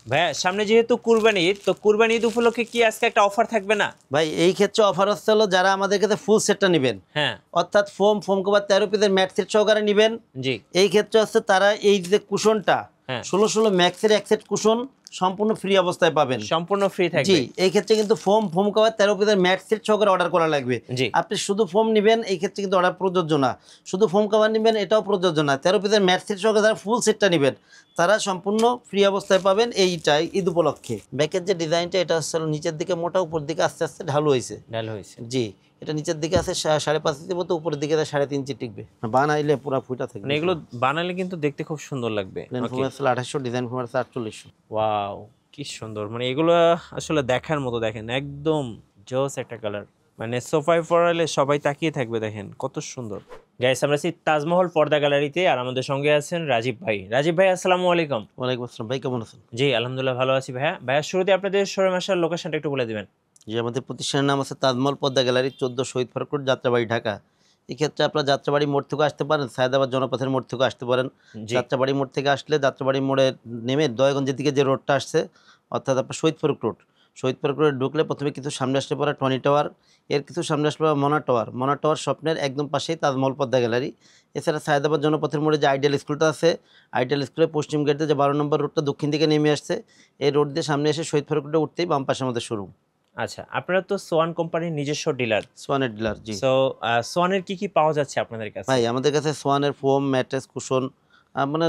ভাইয়া সামনে যেহেতু কুরবানি ঈদ, তো কুরবানি ঈদ উপলক্ষে কি আজকে একটা অফার থাকবে না? ভাই এই ক্ষেত্রে অফার হচ্ছে হলো যারা আমাদের কাছে ফুল সেটটা নেবেন, হ্যাঁ অর্থাৎ ফোম কভার 13 পিসের ম্যাট সেট সহকারে নেবেন। জি এই ক্ষেত্রে হচ্ছে তারা এই যে কুশনটা হ্যাঁ 16 ম্যাক্সের এক সেট কুশন সম্পূর্ণ ফ্রি অবস্থায় পাবেন। সম্পূর্ণ ফ্রি জি, থাকবে। এই ক্ষেত্রে কিন্তু ফোম কভার 13 পিসের ম্যাট সেট সহকারে অর্ডার করা লাগবে। জি আপনি শুধু ফোম নেবেন এই ক্ষেত্রে কিন্তু অর্ডার প্রযোজ্য না, শুধু ফোম কভার নেবেন এটাও প্রযোজ্য না। 13 পিসের ম্যাট সেট সহকারে যারা ফুল সেটটা নেবেন তারা সম্পূর্ণ ফ্রি অবস্থায় পাবেন এইটাই ঈদ উপলক্ষে। ব্যাকের যে ডিজাইনটা এটা হচ্ছে নিচের দিকে মোটা, উপর দিকে আস্তে আস্তে ঢালু হয়েছে। ভালো হয়েছে। জি, এটা নিচের দিকে আছে 5.5 ইঞ্চি মতো, উপরের দিকে 3.5 ইঞ্চি টিকবে, বানাইলে পুরো ফুটা থাকবে। মানে এগুলো বানালে কিন্তু দেখতে খুব সুন্দর লাগবে। প্লেন ফোম আছে 2800, ডিজাইন ফোম আছে 4800। ওয়াও কি সুন্দর, মানে এগুলো আসলে দেখার মতো। দেখেন একদম জোস একটা কালার, মানে সোফায় পরালে সবাই তাকিয়ে থাকবে। দেখেন কত সুন্দর। গাইস আমরা আছি তাজমহল পর্দা গ্যালারিতে, আর আমাদের সঙ্গে আছেন রাজীব ভাই। রাজীব ভাই আসসালামু আলাইকুম। ওয়ালাইকুম আসসালাম ভাই, কেমন আছেন? জি আলহামদুলিল্লাহ ভালো আছি ভাইয়া। ভাইয়া শুরুতে আপনাদের শোরুম আসার লোকেশনটা একটু বলে দিবেন। যে আমাদের প্রতিষ্ঠানের নাম আছে তাজমহল পদ্মা গ্যালারি, 14 শহীদ ফারুক রোড, যাত্রাবাড়ি, ঢাকা। এক্ষেত্রে আপনার যাত্রাবাড়ি মোড় থেকে আসতে পারেন, সায়দাবাদ জনপথের মোড় থেকে আসতে পারেন। জি যাত্রাবাড়ি মোড় থেকে আসলে যাত্রাবাড়ি মোড়ে নেমে দয়াগঞ্জের দিকে যে রোডটা আসছে, অর্থাৎ আপনার শহীদ ফারুক রোড, শহীদ ফারুক রোডে ঢুকলে প্রথমে কিছু সামনে আসতে পারে টনি টাওয়ার, এর কিছু সামনে আসতে পারে মনা টাওয়ার স্বপ্নের একদম পাশেই তাজমহল পদ্মা গ্যালারি। এছাড়া সায়দাবাদ জনপথের মোড়ে যে আইডিয়াল স্কুলটা আছে, আইডিয়াল স্কুলের পশ্চিম গেটে যে 12 নম্বর রোডটা দক্ষিণ দিকে নেমে আসছে, এই রোড দিয়ে সামনে এসে শহীদ ফারুক রোডে উঠতেই বাম পাশে আমাদের শোরুম। আচ্ছা, আপনারা তো সোয়ান কোম্পানির নিজস্ব ডিলার। সোয়ানের ডিলার। জি সো সোয়ানের কি কি পাওয়া যাচ্ছে আপনাদের কাছে? ভাই, আমাদের কাছে সোয়ানের ফোম, ম্যাট্রেস, কুশন মানে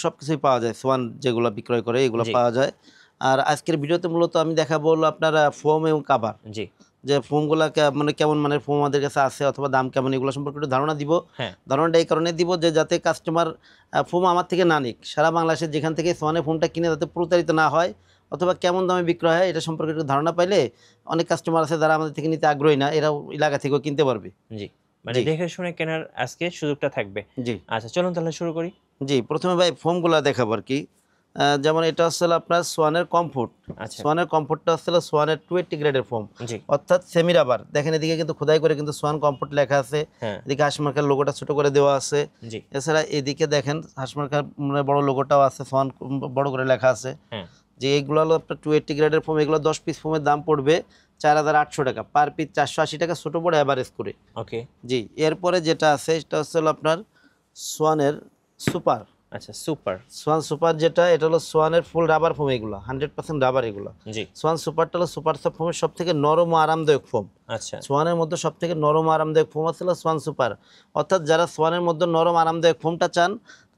সব কিছুই পাওয়া যায়। সোয়ান যেগুলো বিক্রয় করে এগুলো জি পাওয়া যায়। আর আজকের ভিডিওতে মূলত আমি দেখাবো হলো আপনার ফোম এবং কাভার, জি যে ফোমগুলো মানে কেমন মানের ফোম আমাদের কাছে আছে অথবা দাম কেমন, এগুলো সম্পর্কে একটু ধারণা দিব। হ্যাঁ ধারণাটা এই কারণে দিব যে যাতে কাস্টমার ফোম আমার থেকে না নিক, সারা বাংলাদেশের যেখান থেকে সোয়ানের ফোমটা কিনে যাতে প্রতারিত না হয়, অথবা কেমন দামে বিক্রয় হয় এটা সম্পর্কে একটু ধারণা পাইলে অনেক কাস্টমার আছে যারা আমাদের থেকে নিতে আগ্রহী না, এরাও এলাকা থেকেও কিনতে পারবে। জি, মানে জি দেখে শুনে কেনার আজকে সুযোগটা থাকবে। জি আচ্ছা চলুন তাহলে শুরু করি। জি, প্রথমে ভাই ফোমগুলো দেখাবো আর কি। যেমন এটা হচ্ছে আপনার সোয়ানের কমফোর্ট। আচ্ছা সোয়ানের কমফোর্টটা হচ্ছে সোয়ানের 20 গ্রেডের ফোম, জি অর্থাৎ সেমি রাবার। দেখেন এদিকে কিন্তু খোদাই করে কিন্তু সোয়ান কমফোর্ট লেখা আছে, হ্যাঁ এদিকে হাঁসমার্কার লোগোটা ছোট করে দেওয়া আছে। জি এছাড়া এদিকে দেখেন হাঁসমার্কার মানে বড় লোগোটাও আছে, সোয়ান বড় করে লেখা আছে। হ্যাঁ যে এইগুলো হলো আপনার 20 গ্রেডের ফোম, এগুলো 10 পিস ফোমের দাম পড়বে 4800 টাকা, পার পিস 480 টাকা, ছোটো বড় অ্যাভারেজ করে। ওকে জি, এরপরে যেটা আছে সেটা হচ্ছে হলো আপনার সোয়ানের সুপার। আচ্ছা সুপার সোয়ান সুপার যেটা, এটা হলো সোয়ানের ফুল রাবার ফোম, এগুলো 100% রাবার এগুলো। জি সোয়ান সুপারটা হলো সুপার সফট ফোমের সব থেকে নরম ও আরামদায়ক ফোম। আচ্ছা সোয়ানের মধ্যে সব থেকে নরম ও আরামদায়ক ফোম আছে সোয়ান সুপার, অর্থাৎ যারা সোয়ানের মধ্যে নরম আরামদায়ক ফোমটা চান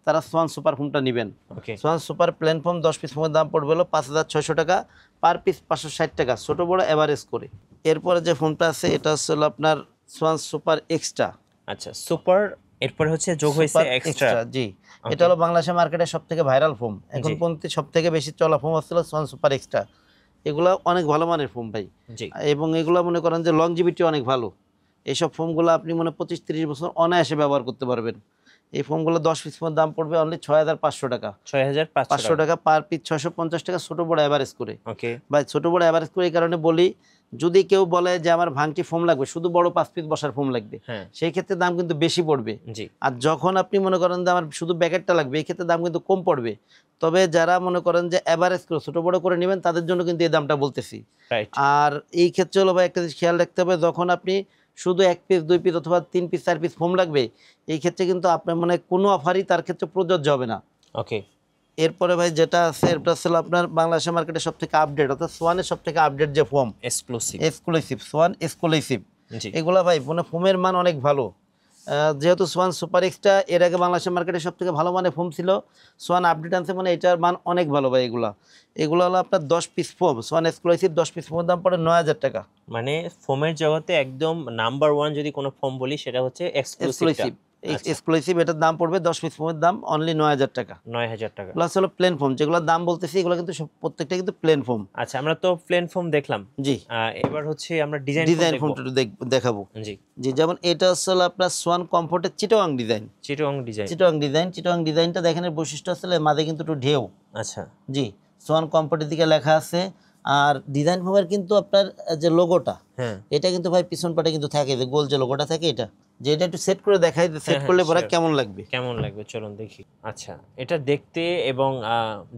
তারা সোয়ান সুপার ফোমটা নেবেন। Okay Swan super plain foam 10 piece ফোমের দাম পড়বে হলো 5600 টাকা, পার পিস 560 টাকা, ছোটো বড় অ্যাভারেজ করে। এরপরে যে ফোমটা আছে এটা হচ্ছে হলো আপনার সোয়ান সুপার এক্সট্রা। আচ্ছা সুপার, এরপর হচ্ছে যোগ হয়েছে সুপার এক্সট্রা। এক্সট্রা, জি। এটা হলো বাংলাদেশের মার্কেটে সব থেকে ভাইরাল ফোম, এখন জি পর্যন্ত সব থেকে বেশি চলা ফোম হচ্ছিল সোয়ান সুপার এক্সট্রা। এগুলো অনেক ভালো মানের ফোম ভাই, জি এবং এগুলো মনে করেন যে লংজিভিটি অনেক ভালো। এইসব ফোমগুলো আপনি 25-30 বছর অনায়াসে ব্যবহার করতে পারবেন। এই ফোমগুলো 10 পিস ফোমের দাম পড়বে অনলি 6500 টাকা, 6500 500 টাকা, পার পিস 650 টাকা, ছোটো বড় অ্যাভারেজ করে। ওকে ভাই ছোটো বড় অ্যাভারেজ করে এই কারণে বলি, যদি কেউ বলে যে আমার ভাঙটি ফোম লাগবে, শুধু বড় 5 পিস বসার ফোম লাগবে, হ্যাঁ সেই ক্ষেত্রে দাম কিন্তু বেশি পড়বে। জি আর যখন আপনি মনে করেন যে আমার শুধু ব্যাকেটটা লাগবে, এই ক্ষেত্রে দাম কিন্তু কম পড়বে। তবে যারা মনে করেন যে অ্যাভারেজ করে ছোটো বড়ো করে নেবেন তাদের জন্য কিন্তু এই দামটা বলতেছি। রাইট আর এই ক্ষেত্রে হলো ভাই একটা জিনিস খেয়াল রাখতে হবে, যখন আপনি শুধু 1 পিস 2 পিস অথবা 3 পিস 4 পিস ফোম লাগবে, এই ক্ষেত্রে কিন্তু আপনার মানে কোনো অফারই তার ক্ষেত্রে প্রযোজ্য হবে না। ওকে এরপরে ভাই যেটা আছে এটা হচ্ছে আপনার বাংলাদেশের মার্কেটে সব থেকে আপডেট, অর্থাৎ সোয়ানের সব থেকে আপডেট যে foam, exclusive. Exclusive, Swan exclusive. জি এগুলা ভাই মানে ফোমের মান অনেক ভালো। যেহেতু সোয়ান সুপার এক্সট্রা এর আগে বাংলাদেশের মার্কেটে সব থেকে ভালো মানের ফোম ছিল, সোয়ান আপডেট আনছে মানে এটার মান অনেক ভালো ভাই। এগুলো হলো আপনার 10 piece foam, Swan exclusive 10 piece ফোমের দাম পড়ে 9000 টাকা। মানে ফোমের জগতে একদম নাম্বার ওয়ান যদি কোনো ফোম বলি সেটা হচ্ছে এক্সক্লুসিভটা। এক্সক্লুসিভ, এক্সক্লুসিভ এটার দাম পড়বে 10 পিস ফোমের দাম অনলি 9000 টাকা। 9000 টাকা। প্লাস হলো প্লেন ফোম, যেগুলোর দাম বলতেছি এগুলো কিন্তু প্রত্যেকটা কিন্তু প্লেন ফোম। আচ্ছা আমরা তো প্লেন ফোম দেখলাম, জি, এবার হচ্ছে আমরা ডিজাইন ডিজাইন দেখব। ফোমটা একটু দেখাবো। জি জি, যেমন এটা হচ্ছে হলো আপনার সোয়ান কমফোর্টের চিটাগাং ডিজাইন। চিটং ডিজাইন। চিটাগাং ডিজাইনটা দেখেন এর বৈশিষ্ট্য আসলে মাঝে কিন্তু একটু ঢেউ। আচ্ছা জি, সোয়ান কমফোর্টের দিকে লেখা আছে। আর ডিজাইন ফোমের কিন্তু আপনার যে লোগোটা, হ্যাঁ এটা কিন্তু ভাই পিছন পাটে কিন্তু থাকে, যে গোল যে লোগোটা থাকে এটা যে এটা একটু সেট করে দেখাই, সেট হ্যাঁ, করলে পরে sure. কেমন লাগবে। কেমন লাগবে চলুন দেখি। আচ্ছা, এটা দেখতে এবং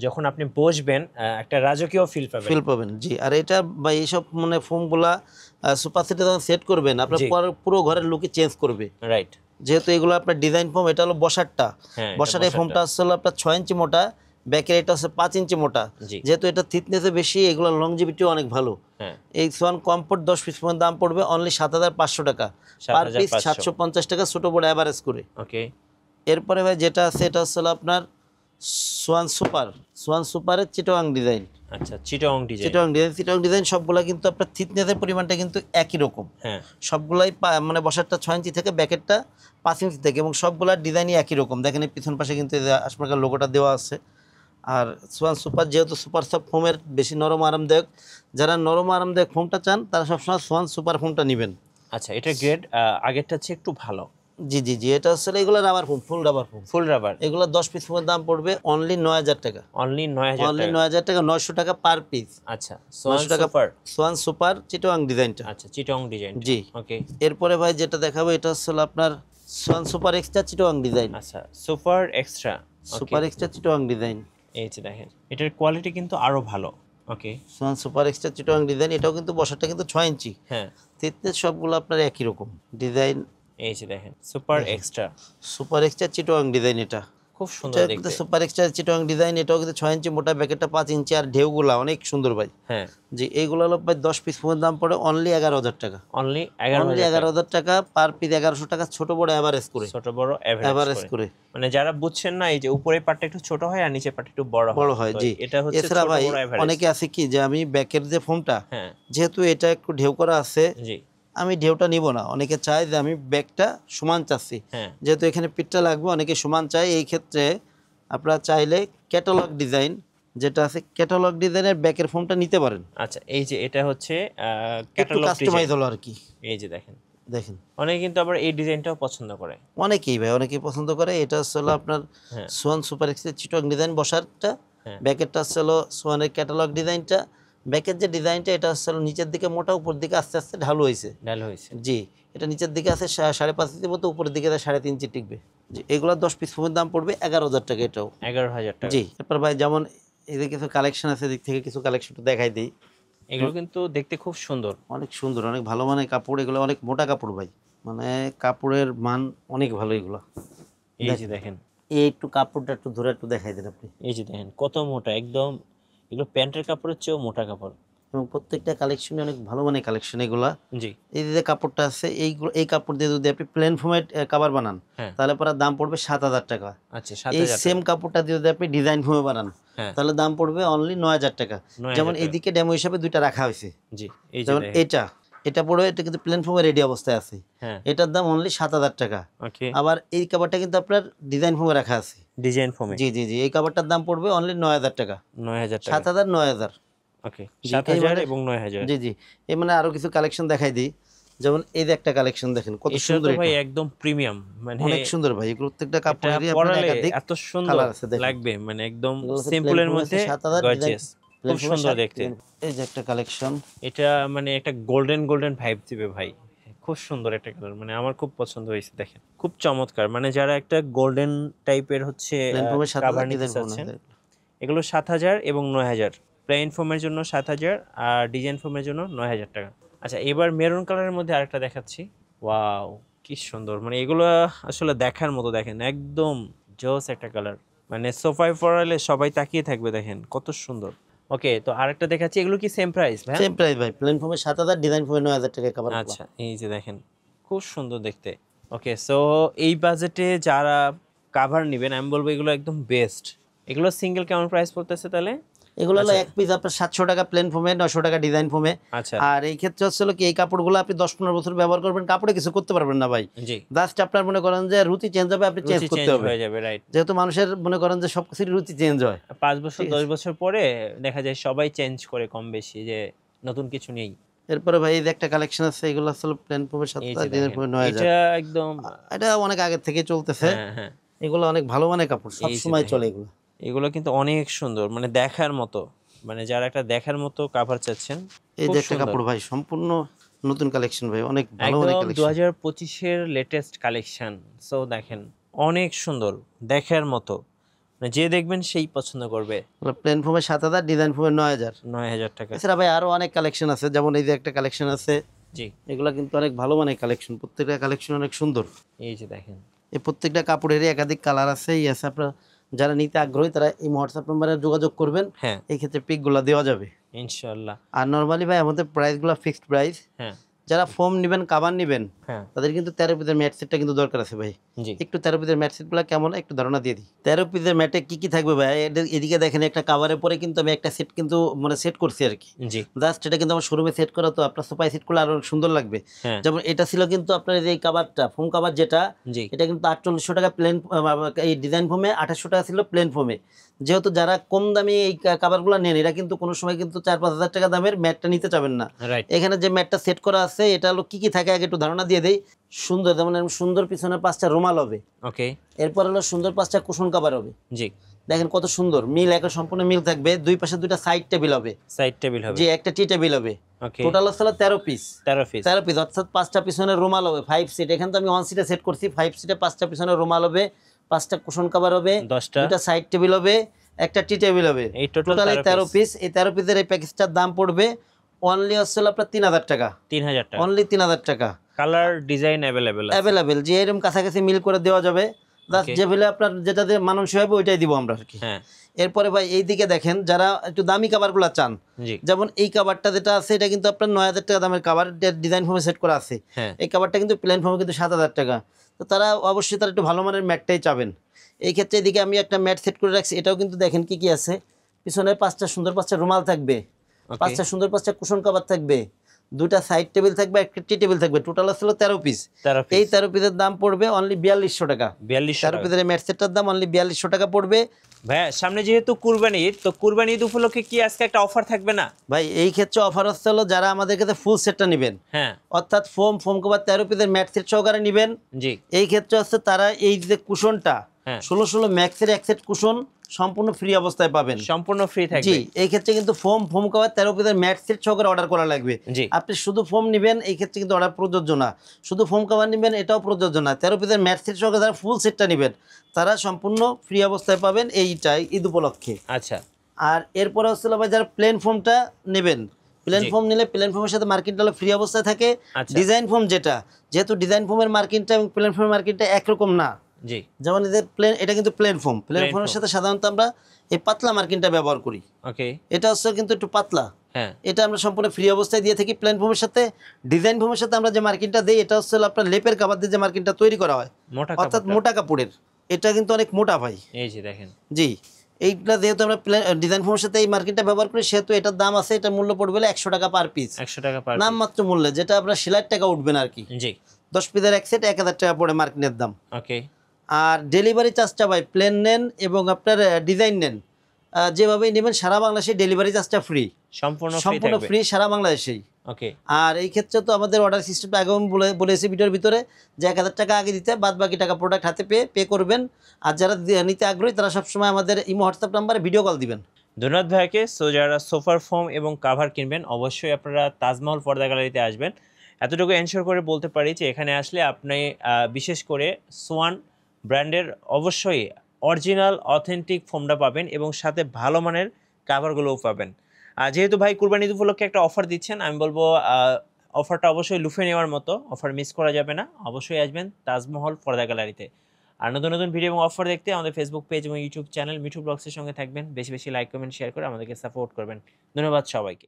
যখন আপনি বসবেন একটা রাজকীয় ফিল পাবেন। ফিল পাবেন, জি। আর এটা বা এইসব মানে ফোমগুলা সোফা সেটে যখন সেট করবেন আপনার জি। পুরো ঘরের লুকই চেঞ্জ করবে। রাইট। যেহেতু এগুলো আপনার ডিজাইন ফোম, এটা হলো বসারটা। হ্যাঁ, এটা বসার এই ফোমটা বসারটা। আসলে আপনার 6 ইঞ্চি মোটা, ব্যাকের এটা হচ্ছে 5 ইঞ্চি মোটা। জি। যেহেতু এটা থিকনেসে বেশি, এগুলো লংজিভিটিও অনেক ভালো। হ্যাঁ, এই সোয়ান কমফোর্ট 10 পিস পর্যন্ত দাম পড়বে অনলি 7,500 টাকা পার পিস, 7,500 750 টাকা ছোট বড় অ্যাভারেজ করে। ওকে। এরপরে ভাই যেটা আছে এটা হচ্ছে আপনার সোয়ান সুপার। সোয়ান সুপারের চিটোয়াং ডিজাইন। আচ্ছা, চিটাগং ডিজাইন। চিটোয়াং ডিজাইন সবগুলা কিন্তু আপনার থিকনেসের পরিমাণটা কিন্তু একই রকম। হ্যাঁ, সবগুলাই মানে বসারটা 6 ইঞ্চি থেকে, ব্যাকেটটা 5 ইঞ্চি থেকে, এবং সবগুলার ডিজাইনই একই রকম। দেখেন এই পিছন পাশে কিন্তু আসমাকার লোগোটা দেওয়া আছে। আর সোয়ান সুপার যেহেতু সুপার সফট ফোমের, বেশি নরম আরামদায়ক, যারা নরম আরামদায়ক ফোমটা চান তারা সবসময় সোয়ান সুপার ফোমটা নেবেন। আচ্ছা, এটা গ্রেড আগেরটা চেয়ে একটু ভালো। জি জি জি, এটা আসলে এগুলো রাবার ফোম, ফুল রাবার ফোম। ফুল রাবার। এগুলো 10 পিস ফোমের দাম পড়বে অনলি 9,000 টাকা। অনলি 9,000 অনলি টাকা। 9,000 টাকা, 900 টাকা পার পিস। আচ্ছা, সোয়ান 900 টাকা সুপার। সোয়ান সুপার চিটোয়াং ডিজাইনটা। আচ্ছা, চিটাগং ডিজাইন। জি। ওকে। এরপরে ভাই যেটা দেখাবো এটা হচ্ছে আপনার Swan super extra Chittagong design. আচ্ছা, super extra. Super extra Chittagong design. এই যে দেখেন, এটার কোয়ালিটি কিন্তু আরো ভালো। Okay. Swan super extra Chittagong design, এটাও কিন্তু বসাটা কিন্তু 6 ইঞ্চি। হ্যাঁ, থিকনেস সবগুলো আপনার একই রকম ডিজাইন। এই যে দেখেন, super extra. Super extra Chittagong design, এটা খুব সুন্দর দেখতে। সুপার এক্সট্রা চিটোয়াং ডিজাইন, এটাও কিন্তু 6 ইঞ্চি মোটা, ব্যাকেটটা 5 ইঞ্চি, আর ঢেউগুলা অনেক সুন্দর ভাই। হ্যাঁ, জি, এইগুলো হলো ভাই 10 পিস ফোনের দাম পড়ে অনলি 11,000 টাকা। অনলি অনলি 11,000 11,000 টাকা পার পিস, 1,100 টাকা ছোট বড় অ্যাভারেজ করে। ছোট বড় অ্যাভারেজ এভারেজ করে। করে মানে যারা বুঝছেন না, এই যে উপরের পার্টটা একটু ছোট হয় আর নিচের পার্টটা একটু বড় হয়। বড় হয়, তো জি। এটা হচ্ছে এছাড়া ছোট ভাই বড় এভারেজ। অনেকে আছে কি যে আমি ব্যাকের যে ফোমটা, হ্যাঁ, যেহেতু এটা একটু ঢেউ করা আছে, জি। আমি ঢেউটা নিব না। অনেকে চায় যে আমি ব্যাগটা সমান চাচ্ছি, হ্যাঁ, যেহেতু এখানে পিঠটা লাগবে, অনেকে সমান চায়। এই ক্ষেত্রে আপনারা চাইলে ক্যাটালগ ডিজাইন যেটা আছে, ক্যাটালগ ডিজাইনের ব্যাকের ফোমটা নিতে পারেন। আচ্ছা, এই যে এটা হচ্ছে একটু ক্যাটালগ কাস্টমাইজ ডিজাইন। হলো আর কি। এই যে দেখেন, দেখেন অনেকে কিন্তু আবার এই ডিজাইনটাও পছন্দ করে। অনেকেই ভাই, অনেকেই পছন্দ করে। এটা হলো আপনার হ্যাঁ, সোয়ান সুপার এক্সের চিটং ডিজাইন বসারটা। হ্যাঁ, ব্যাকেটটা হলো সোয়ানের ক্যাটালগ ডিজাইনটা। ব্যাকের যে ডিজাইনটা এটা হলো নিচের দিকে মোটা, উপর দিকে আস্তে আস্তে ঢালু হয়েছে। ভালো হয়েছে। জি, এটা নিচের দিকে আছে 5.5 ইঞ্চি মতো, উপরের দিকে 3.5 ইঞ্চি টিকবে। জি, এগুলো 10 পিস ফোমের দাম পড়বে 11,000 টাকা এটাও। 11,000 টাকা। জি, এরপর ভাই যেমন এদিকে কিছু কালেকশন আছে, এদিক থেকে কিছু কালেকশন দেখাই দিই। এগুলো কিন্তু দেখতে খুব সুন্দর। অনেক সুন্দর, অনেক ভালো মানের কাপড়, এগুলো অনেক মোটা কাপড় ভাই, মানে কাপড়ের মান অনেক ভালো এগুলো। এই যে দেখেন, এই একটু কাপড়টা একটু ধরে একটু দেখাই দেন আপনি। এই যে দেখেন কত মোটা একদম। এগুলো প্যান্টের কাপড়ের চেয়েও মোটা কাপড়। এবং প্রত্যেকটা কালেকশনে অনেক ভালো মানের কালেকশন এগুলা। জি। এই যে কাপড়টা আছে, এই কাপড় দিয়ে যদি আপনি প্লেন ফোমের কাভার বানান, হ্যাঁ, তাহলে পরে দাম পড়বে 7,000 টাকা। আচ্ছা, এই 7,000 সেম কাপড়টা দিয়ে যদি আপনি ডিজাইন ফোমে বানান, হ্যাঁ, তাহলে দাম পড়বে অনলি 9,000 টাকা। 9,000 যেমন টাকা। এইদিকে ডেমো হিসাবে দুইটা রাখা হয়েছে। জি, এই যে যেমন দেখেন। এটা পড়বে, এটা কিন্তু প্লেন ফোমে রেডি অবস্থায় আছে। হ্যাঁ, এটার দাম অনলি 7,000 টাকা। ওকে। আবার এই কাপড়টা কিন্তু আপনার ডিজাইন ফোমে রাখা আছে। ডিজাইন ফোমে জি জি জি, এই কাপড়টার দাম পড়বে অনলি 9,000 টাকা। 9,000 টাকা। 7,000, 9,000। ওকে, জি, 7,000 এবং 9,000। জি জি, এই মানে আরো কিছু কালেকশন দেখাই দিই। যেমন এই যে একটা কালেকশন দেখেন কত এটা সুন্দর, তো ভাই এটা একদম প্রিমিয়াম। মানে অনেক সুন্দর ভাই। এই প্রত্যেকটা এটা কাপড়েরই আপনার পরালে একাধিক এত সুন্দর কালার আছে দেখেন। লাগবে, মানে একদম এগুলো হচ্ছে সিম্পলের plain মধ্যে ফোমের 7,000 ডিজাইন, গর্জিয়াস। খুব সুন্দর দেখতে। এই যে একটা কালেকশন, এটা মানে একটা গোল্ডেন গোল্ডেন ভাইব দিবে ভাই। খুব সুন্দর একটা কালার, মানে আমার খুব পছন্দ হয়েছে। দেখেন খুব চমৎকার, মানে যারা একটা গোল্ডেন টাইপের হচ্ছে প্লেন ফোমের কাভার 7,000 নিতে ডিজাইন চাচ্ছেন, এগুলো 7,000 এবং 9,000। প্লেন ফোমের জন্য 7,000 আর ডিজাইন ফোমের জন্য 9,000 টাকা। আচ্ছা, এবার মেরুন কালারের মধ্যে আরেকটা দেখাচ্ছি। ওয়াও, কি সুন্দর, মানে এগুলো আসলে দেখার মতো। দেখেন একদম জোস একটা কালার, মানে সোফায় পরালে সবাই তাকিয়ে থাকবে। দেখেন কত সুন্দর। ওকে, তো আরেকটা দেখাচ্ছি। এগুলো কি সেম প্রাইস ভাই? সেম প্রাইস ভাই। প্লেন ফোমের 7,000, ডিজাইন ফোমের 9,000 টাকা কভার। আচ্ছা, এই যে দেখেন খুব সুন্দর দেখতে। ওকে, সো এই বাজেটে যারা কাভার নেবেন, আমি বলবো এগুলো একদম বেস্ট। এগুলো সিঙ্গেল কেমন প্রাইস পড়তেছে তাহলে? এগুলো হলো আচ্ছা। এক পিস আপনার 700 টাকা প্লেন ফোমে, 900 টাকা ডিজাইন ফোমে। আচ্ছা, আর এই ক্ষেত্রে হচ্ছে কি, এই কাপড়গুলো আপনি 10-15 বছর ব্যবহার করবেন, কাপড়ে কিছু করতে পারবেন না ভাই। জি, জাস্ট আপনার মনে করেন যে রুচি চেঞ্জ হবে, আপনি চেঞ্জ রুচি করতে চেঞ্জ হবে। হয়ে যাবে, রাইট। যেহেতু মানুষের মনে করেন যে সবকিছুর রুচি চেঞ্জ হয়। 5 বছর ঠিক আছে। 10 বছর পরে দেখা যায় সবাই চেঞ্জ করে কম বেশি, যে নতুন কিছু নেই। এরপরে ভাই এই যে একটা কালেকশন আছে, এগুলো আসলে প্লেন ফোমের এই 7,000, যে ডিজাইন দেখেন, ফোমের 9,000। এটা একদম এটা অনেক আগে থেকে চলতেছে। হ্যাঁ, হ্যাঁ, এগুলো অনেক ভালো মানের কাপড়, সব এই যে সময় দেখেন। চলে এগুলো। এগুলো কিন্তু অনেক সুন্দর, মানে দেখার মতো। মানে যারা একটা দেখার মতো কাভার চাচ্ছেন, এই খুব যে একটা সুন্দর। কাপড় ভাই, সম্পূর্ণ নতুন কালেকশন ভাই, অনেক ভালো একদম কালেকশন। 2025-এর লেটেস্ট কালেকশন। সো দেখেন অনেক সুন্দর, দেখার মতো, মানে যে দেখবেন সেই পছন্দ করবে। প্লেন ফোমে 7,000, ডিজাইন ফোমে 9,000। 9,000 টাকা। এছাড়া ভাই আরো অনেক কালেকশন আছে, যেমন এই যে একটা কালেকশন আছে, জি, এগুলা কিন্তু অনেক ভালো মানের কালেকশন, প্রত্যেকটা কালেকশন অনেক সুন্দর। এই যে দেখেন। এই প্রত্যেকটা কাপড়েরই একাধিক কালার আছে, এই আছে। আপনারা যারা নিতে আগ্রহী তারা এই হোয়াটসঅ্যাপ নম্বরে যোগাযোগ করবেন, হ্যাঁ, এই ক্ষেত্রে পিকগুলো দেওয়া যাবে। ইনশাআল্লাহ। আর নরমালি ভাই আমাদের প্রাইসগুলো ফিক্সড প্রাইস। হ্যাঁ, যারা ফোম নেবেন, কাভার নেবেন, হ্যাঁ, তাদের কিন্তু 13 পিসের ম্যাট সেটটা কিন্তু দরকার আছে ভাই। জি, একটু 13 পিসের ম্যাট সেটগুলো কেমন একটু ধারণা দিয়ে দিই। 13 পিসের ম্যাটে কি কি থাকবে ভাই, এদিকে দেখেন একটা কাভারের পরে কিন্তু আমি একটা সেট কিন্তু মানে সেট করছি আর কি। জি, জাস্ট এটা কিন্তু আমার শোরুমে সেট করা, তো আপনার সোফায় সেট করলে আরো সুন্দর লাগবে। হ্যাঁ, যেমন এটা ছিল কিন্তু আপনার এই কাভারটা, ফোম কাভার যেটা, জি, এটা কিন্তু 4800 টাকা প্লেন, এই ডিজাইন ফোমে 2800 টাকা ছিল প্লেন ফোমে। যেহেতু যারা কম দামি এই কাভারগুলো নেন, এরা কিন্তু কোনো সময় কিন্তু 4-5 হাজার টাকা দামের ম্যাটটা নিতে চাবেন না। রাইট, এখানে যে ম্যাটটা সেট করা আছে এটা হলো কি কি থাকে আগে একটু ধারণা দিয়ে দেই। সুন্দর, যেমন এরকম সুন্দর পিছনে 5টা রুমাল হবে, ওকে, এরপর হলো সুন্দর 5টা কুশন কাভার হবে। জি, দেখেন কত সুন্দর মিল, একটা সম্পূর্ণ মিল থাকবে। দুই পাশে দুইটা সাইড টেবিল হবে, সাইড টেবিল হবে, যে একটা টি টেবিল হবে। ওকে, টোটাল হচ্ছে 13 পিস। 13 পিস, 13 পিস অর্থাৎ 5টা পিছনের রুমাল হবে, 5 সিট। এখানে তো আমি 1 সিটে সেট করছি, 5 সিটে 5টা পিছনের রুমাল হবে, 5টা কুশন কাভার হবে, 10টা, দুইটা সাইড টেবিল হবে, একটা টি টেবিল হবে। এই টোটাল টোটাল 13 পিস, পিস। এই 13 পিসের এই প্যাকেজটার দাম পড়বে অনলি হচ্ছে আপনার 3,000 টাকা। 3,000 টাকা। অনলি 3,000 টাকা। কালার ডিজাইন অ্যাভেলেবেল আছে। অ্যাভেলেবেল, যে এরকম কাছাকাছি মিল করে দেওয়া যাবে। Just Okay. যে ভেলে আপনার যেটাতে মানানসই হবে ওইটাই দিব আমরা আর কি। হ্যাঁ, এরপরে ভাই এই দিকে দেখেন, যারা একটু দামি কাভারগুলো চান, জি, যেমন এই কাভারটা যেটা আছে, এটা কিন্তু আপনার 9,000 টাকা দামের কাভার, ডিজাইন ফর্মে সেট করা আছে। হ্যাঁ, এই কাভারটা কিন্তু প্লেন ফর্মে কিন্তু 7,000 টাকা। তো তারা অবশ্যই তারা একটু ভালো মানের ম্যাটটাই চাবেন। এই ক্ষেত্রে এদিকে আমি একটা ম্যাট সেট করে রাখছি, এটাও কিন্তু দেখেন কি কি আছে। পিছনে 5টা সুন্দর 5টা রুমাল থাকবে, ওকে, 5টা সুন্দর 5টা কুশন কাভার থাকবে, দুটা সাইড টেবিল থাকবে, একটা টি টেবিল থাকবে। টোটাল আসলে 13 পিস। 13 এই পিস, 13 পিসের দাম পড়বে অনলি 4,200 টাকা। 4200 13 টাকা। পিসের ম্যাট সেটটার দাম অনলি 4,200 টাকা পড়বে। ভাইয়া সামনে যেহেতু কুরবানি ঈদ, তো কুরবানি ঈদ উপলক্ষে কি আজকে একটা অফার থাকবে না? ভাই এই ক্ষেত্রে অফার হচ্ছে হলো, যারা আমাদের কাছে ফুল সেটটা নেবেন, হ্যাঁ, অর্থাৎ ফোম কভার 13 পিসের ম্যাট সেট সহকারে নেবেন, জি, এই ক্ষেত্রে হচ্ছে তারা এই যে কুশনটা হ্যাঁ, 16 ম্যাক্সের এক সেট কুশন সম্পূর্ণ ফ্রি অবস্থায় পাবেন। সম্পূর্ণ ফ্রি জি, থাকবে। এই ক্ষেত্রে কিন্তু ফোম কভার 13 পিসের ম্যাট সেট সহকারে অর্ডার করা লাগবে। জি, আপনি শুধু ফোম নেবেন এই ক্ষেত্রে কিন্তু অর্ডার প্রযোজ্য না। শুধু ফোম কভার নেবেন এটাও প্রযোজ্য না। 13 পিসের ম্যাট সেট সহকারে যারা ফুল সেটটা নেবেন, তারা সম্পূর্ণ ফ্রি অবস্থায় পাবেন এইটাই ঈদ উপলক্ষে। আচ্ছা, আর এরপরে হচ্ছে ভাই যারা প্লেন ফোমটা নেবেন, প্লেন জি। ফোম নিলে প্লেন ফোমের সাথে মার্কিনটা হলো ফ্রি অবস্থায় থাকে। আচ্ছা, ডিজাইন ফোম যেটা, যেহেতু ডিজাইন ফোমের মার্কিনটা এবং প্লেন ফোমের মার্কিনটা একরকম না। জি, যেমন এদের প্লেন, এটা কিন্তু প্লেন ফোম। প্লেন Plain ফোমের foam। সাথে সাধারণত আমরা এই পাতলা মার্কিনটা ব্যবহার করি। ওকে, এটা হচ্ছে কিন্তু একটু পাতলা, হ্যাঁ, এটা আমরা সম্পূর্ণ ফ্রি অবস্থায় দিয়ে থাকি প্লেন ফোমের সাথে। ডিজাইন ফোমের সাথে আমরা যে মার্কিনটা দিই, এটা হচ্ছে হলো আপনার লেপের কাপড় দিয়ে যে মার্কিনটা তৈরি করা হয়, মোটা অর্থাৎ কাপড়টা। মোটা কাপড়ের। এটা কিন্তু অনেক মোটা ভাই। এই যে দেখেন, জি, এইটা যেহেতু আমরা ডিজাইন ফোমের সাথে এই মার্কিনটা ব্যবহার করি, সেহেতু এটার দাম আছে, এটার মূল্য পড়বে 100 টাকা পার পিস। 100 টাকা পার নামমাত্র মূল্যে, যেটা আপনার সেলাইয়ের টাকা উঠবে না আর কি। জি, 10 পিসের এক সেট 1,000 টাকা পড়ে মার্কিনের দাম। ওকে, আর ডেলিভারি চার্জটা ভাই প্লেন নেন এবং আপনার ডিজাইন নেন, যেভাবেই নেবেন সারা বাংলাদেশে ডেলিভারি চার্জটা ফ্রি, সম্পূর্ণ ফ্রি সম্পূর্ণ থাকবে। ফ্রি সারা বাংলাদেশেই। ওকে, আর এই ক্ষেত্রে তো আমাদের অর্ডার সিস্টেমটা আগেও বলেছি ভিডিওর ভিতরে, যে 1,000 টাকা আগে দিতে, বাদ বাকি টাকা প্রোডাক্ট হাতে পেয়ে পে করবেন। আর যারা নিতে আগ্রহী তারা সবসময় আমাদের ইমো হোয়াটসঅ্যাপ নাম্বারে ভিডিও কল দিবেন। ধন্যবাদ ভাইকে। সো যারা সোফার ফোম এবং কাভার কিনবেন, অবশ্যই আপনারা তাজমহল পর্দা গ্যালারিতে আসবেন। এতটুকু এনশিওর করে বলতে পারি যে এখানে আসলে আপনি বিশেষ করে সোয়ান ব্র্যান্ডের অবশ্যই অরিজিনাল অথেন্টিক ফোমটা পাবেন এবং সাথে ভালো মানের কাভারগুলোও পাবেন। যেহেতু ভাই কুরবানি ঈদ উপলক্ষে একটা অফার দিচ্ছেন, আমি বলবো অফারটা অবশ্যই লুফে নেওয়ার মতো, অফার মিস করা যাবে না। অবশ্যই আসবেন তাজমহল পর্দা গ্যালারিতে। আর নতুন নতুন ভিডিও এবং অফার দেখতে আমাদের ফেসবুক পেজ এবং ইউটিউব চ্যানেল মিঠু ব্লগসের সঙ্গে থাকবেন। বেশি বেশি লাইক, কমেন্ট, শেয়ার করে আমাদেরকে সাপোর্ট করবেন। ধন্যবাদ সবাইকে।